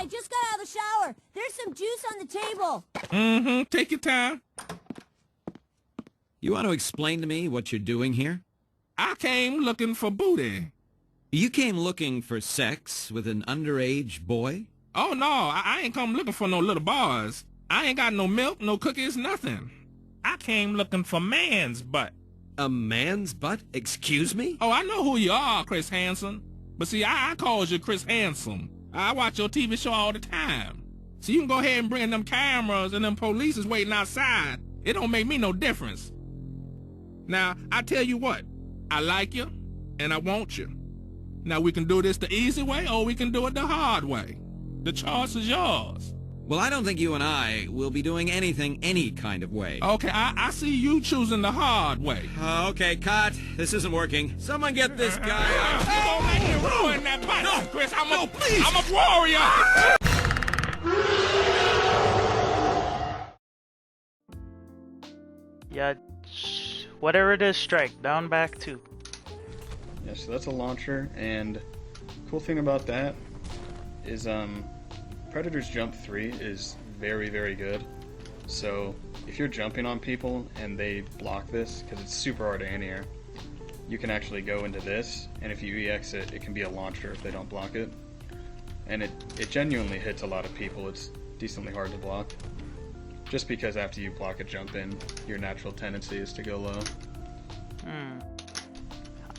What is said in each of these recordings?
I just got out of the shower. There's some juice on the table. Mm-hmm. Take your time. You want to explain to me what you're doing here? I came looking for booty. You came looking for sex with an underage boy? Oh, no, I ain't come looking for no little boys. I ain't got no milk, no cookies, nothing. I came looking for man's butt. A man's butt? Excuse me? Oh, I know who you are, Chris Hansen. But see, I calls you Chris Handsome. I watch your TV show all the time. So you can go ahead and bring them cameras and them police is waiting outside. It don't make me no difference. Now, I tell you what, I like you, and I want you. Now, we can do this the easy way, or we can do it the hard way. The choice is yours. Well, I don't think you and I will be doing anything any kind of way. Okay, I see you choosing the hard way. Okay, cut. This isn't working. Someone get this guy out. You gonna make me ruin that butt. No, Chris, I'm no, please. a warrior. Yeah, whatever it is, strike. Down, back, 2. Yeah, so that's a launcher, and cool thing about that is Predator's jump 3 is very, very good. So if you're jumping on people and they block this, because it's super hard to anti-air, you can actually go into this, and if you EX it, it can be a launcher if they don't block it. And it genuinely hits a lot of people. It's decently hard to block. Just because after you block a jump in, your natural tendency is to go low.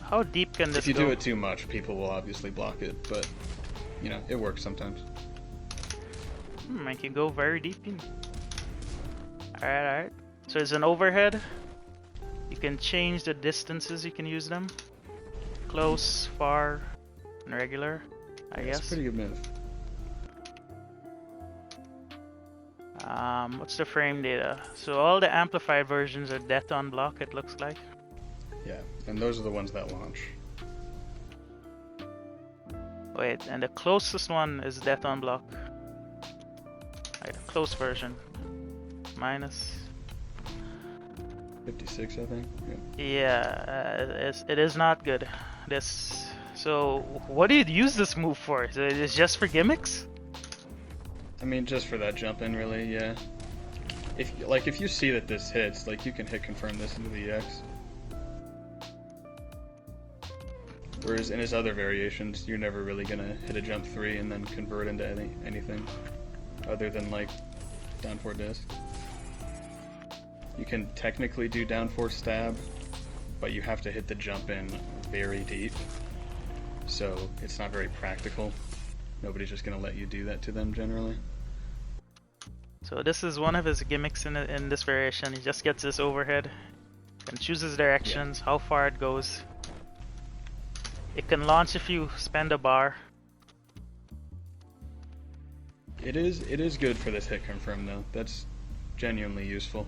How deep can this If you go? do it too much, people will obviously block it, but, you know, it works sometimes. I can go very deep in. Alright. So it's an overhead. You can change the distances you can use them. Close, far, and regular, I guess. It's a pretty good move. What's the frame data? So all the amplified versions are death on block, it looks like. Yeah, and those are the ones that launch. Wait, and the closest one is death on block. Right, close version. Minus. 56, I think. Yeah. Yeah, it is not good. This. So, what do you use this move for? Is it just for gimmicks? I mean, just for that jump in, really, yeah. If you see that this hits, like, you can hit confirm this into the EX. Whereas in his other variations, you're never really gonna hit a jump 3 and then convert into anything other than, like, down 4 disc. You can technically do down 4 stab, but you have to hit the jump in very deep. So it's not very practical. Nobody's just gonna let you do that to them generally. So this is one of his gimmicks in this variation. He just gets this overhead and chooses directions, how far it goes. It can launch if you spend a bar. It is good for this hit confirm though. That's genuinely useful.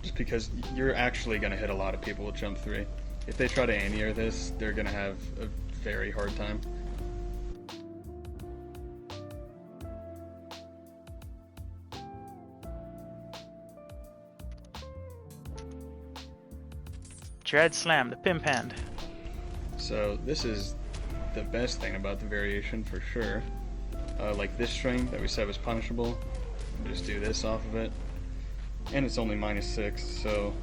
Just because you're actually gonna hit a lot of people with jump 3. If they try to anti-air this, they're gonna have a very hard time. Dread Slam, the pimp hand. So this is the best thing about the variation for sure. Like this string that we said was punishable, just do this off of it. And it's only -6, so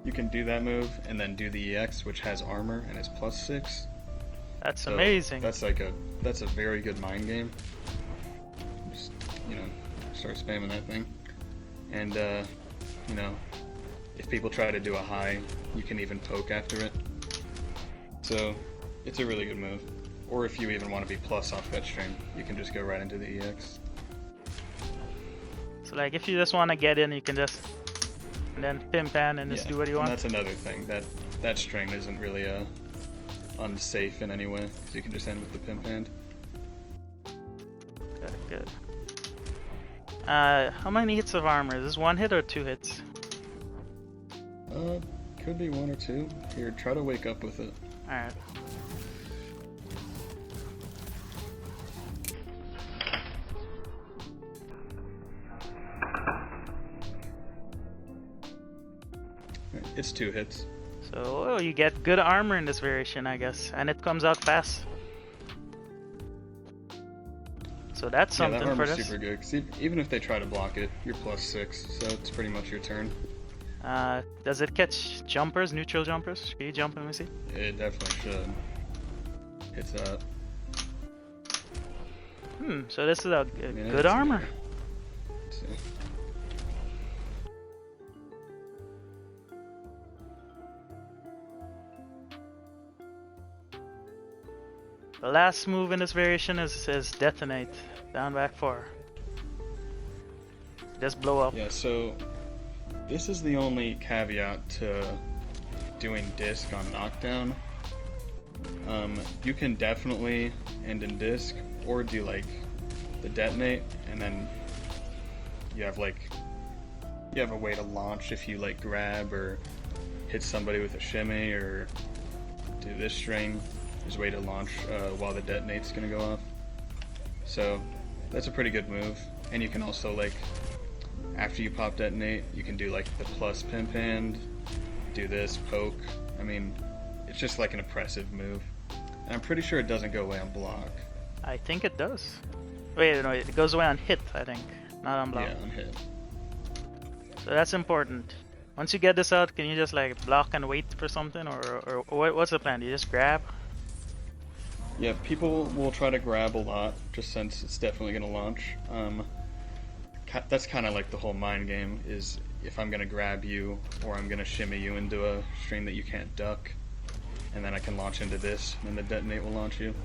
you can do that move and then do the EX, which has armor and is +6. That's So amazing. That's a very good mind game. Just, you know, start spamming that thing. And you know, if people try to do a high, you can even poke after it. So it's a really good move. Or if you even want to be plus off that string, you can just go right into the EX. So like if you just want to get in, you can just and then pimp hand and just do what you want. And that's another thing, that string isn't really unsafe in any way, because you can just end with the pimp hand. Good. How many hits of armor? Is this 1 hit or 2 hits? Could be 1 or 2. Here, try to wake up with it. Alright. It's 2 hits. So you get good armor in this variation, I guess, and it comes out fast. So that's Yeah, something that for armor's this. super good, because even if they try to block it, you're +6, so it's pretty much your turn. Does it catch jumpers, neutral jumpers? Can you jump and let me see? It definitely should. Hits up. So this is a Yeah, good it's armor. good. Let's see. The last move in this variation is detonate. Down back 4. Just blow up. Yeah, so this is the only caveat to doing disc on knockdown. You can definitely end in disc or do like the detonate, and then you have a way to launch if you like grab or hit somebody with a shimmy or do this string. There's a way to launch while the detonate's gonna go off. So that's a pretty good move. And you can also like, after you pop detonate, you can do like the plus pimp hand, do this, poke. I mean, it's just like an oppressive move. And I'm pretty sure it doesn't go away on block. I think it does. Wait, no, it goes away on hit, I think. Not on block. Yeah, on hit. So that's important. Once you get this out, can you just like block and wait for something, or what's the plan? Do you just grab? Yeah, people will try to grab a lot, just since it's definitely going to launch. That's kind of like the whole mind game, is if I'm going to grab you, or I'm going to shimmy you into a string that you can't duck, and then I can launch into this, and the detonate will launch you.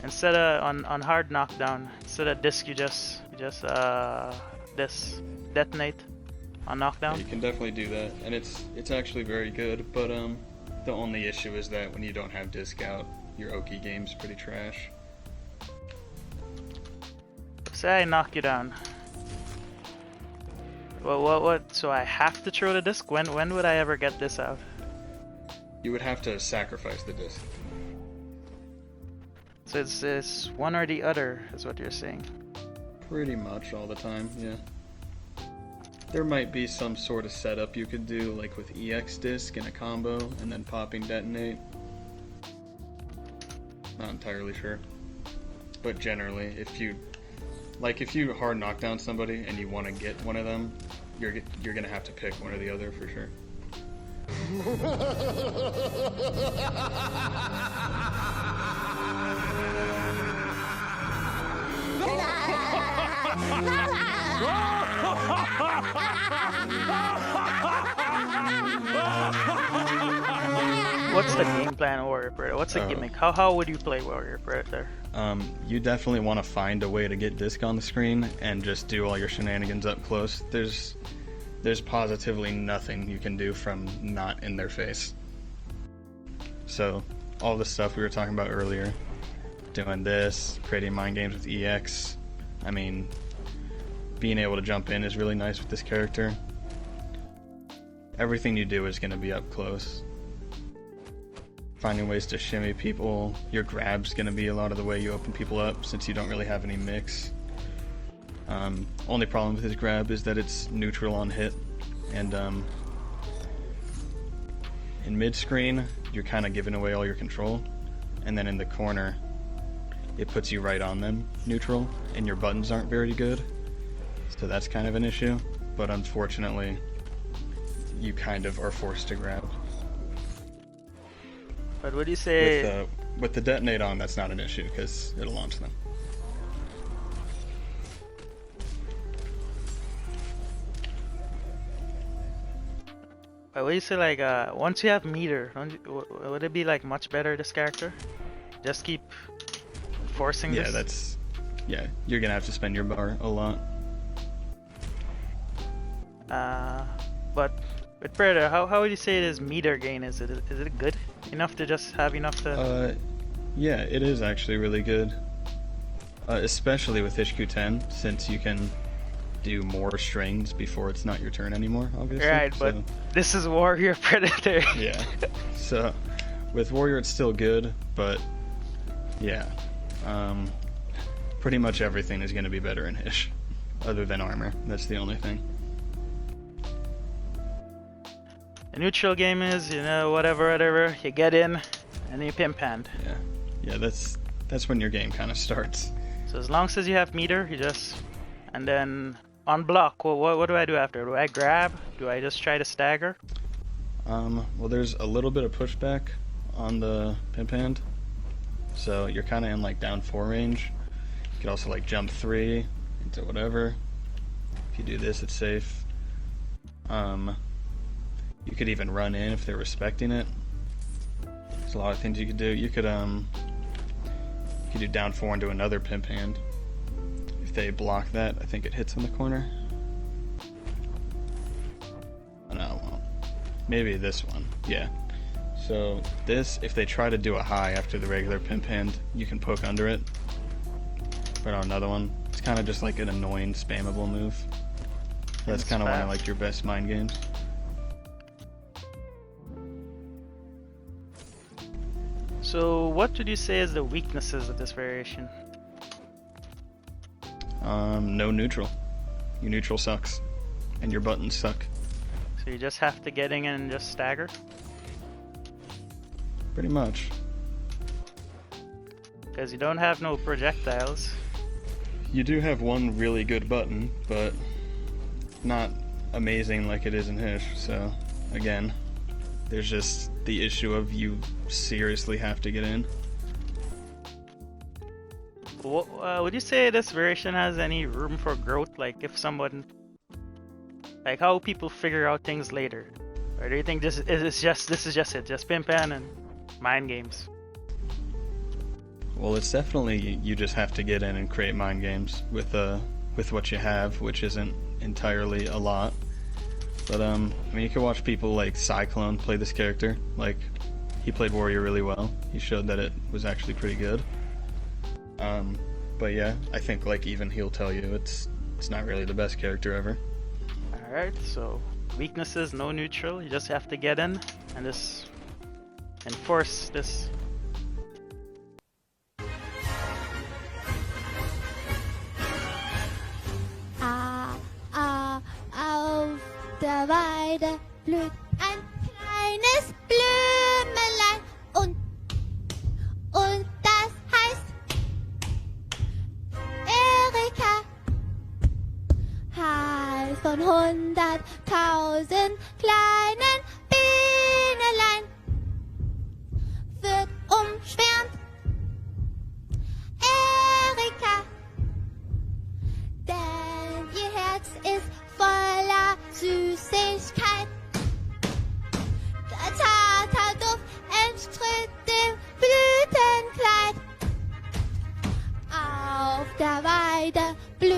Instead of on hard knockdown, instead of disc, you just this detonate on Yeah, knockdown. you can definitely do that, and it's actually very good, but the only issue is that when you don't have disc out, your Oki game's pretty trash. Say I knock you down. Well, what? So I have to throw the disc? When would I ever get this out? You would have to sacrifice the disc. So it's one or the other, is what you're saying. Pretty much all the time, yeah. There might be some sort of setup you could do, like with EX disc and a combo, and then popping detonate. Not entirely sure. But generally, if you hard knock down somebody and you want to get one of them, you're gonna have to pick one or the other for sure. What's the game plan, Warrior Predator? What's the gimmick? How would you play Warrior Predator? You definitely want to find a way to get disc on the screen and just do all your shenanigans up close. There's positively nothing you can do from not in their face. So all the stuff we were talking about earlier, doing this, creating mind games with EX, I mean, being able to jump in is really nice with this character. Everything you do is going to be up close. Finding ways to shimmy people, your grab's going to be a lot of the way you open people up since you don't really have any mix. Only problem with his grab is that it's neutral on hit, and in mid-screen you're kind of giving away all your control, and then in the corner it puts you right on them, neutral, and your buttons aren't very good, so that's kind of an issue, but unfortunately you kind of are forced to grab. But would you say... With the detonate on, that's not an issue because it'll launch them. But would you say like once you have meter, would it be like much better this character? Just keep forcing this? Yeah, you're gonna have to spend your bar a lot. But with Predator, how would you say this meter gain? Is it good enough to just have enough to? Yeah, it is actually really good. Especially with HQ10, since you can do more strings before it's not your turn anymore, obviously. Right, but this is Warrior Predator. Yeah. So with Warrior it's still good, but yeah. Pretty much everything is going to be better in Hish, other than armor. That's the only thing. The neutral game is, whatever, you get in, and you pimp hand. Yeah, that's when your game kind of starts. So as long as you have meter, you just, and then on block, what do I do after? Do I grab? Do I just try to stagger? Well, there's a little bit of pushback on the pimp hand, so you're kind of in like down 4 range. You could also like jump 3 into whatever. If you do this, it's safe. You could even run in if they're respecting it. There's a lot of things you could do. You could do down 4 into another pimp hand. If they block that, I think it hits in the corner. Oh, no, it won't. Maybe this one. Yeah. So this, if they try to do a high after the regular pimp hand, you can poke under it. Right on another one. It's kind of just like an annoying spammable move. That's kind of one of like your best mind games. So what would you say is the weaknesses of this variation? No neutral. Your neutral sucks. And your buttons suck. So you just have to get in and just stagger? Pretty much. Because you don't have no projectiles. You do have one really good button, but not amazing like it is in Hish, so again, there's just the issue of you seriously have to get in. Would you say this variation has any room for growth? Like if someone, like how people figure out things later, or do you think this is just it, just pimp and mind games? Well, it's definitely you just have to get in and create mind games with what you have, which isn't entirely a lot. But I mean, you can watch people like Cyclone play this character. Like, he played Warrior really well. He showed that it was actually pretty good. But yeah, I think like even he'll tell you it's not really the best character ever. Alright, so weaknesses, no neutral. You just have to get in and just enforce this. Auf der Weide blüht ein kleines Blümelein und das heißt Erika. Heil von 100.000 kleinen Bienelein wird umschwärmt Erika, denn ihr Herz ist voller Süßigkeit. Der zarter Duft entströmt dem Blütenkleid. Auf der Weide blüht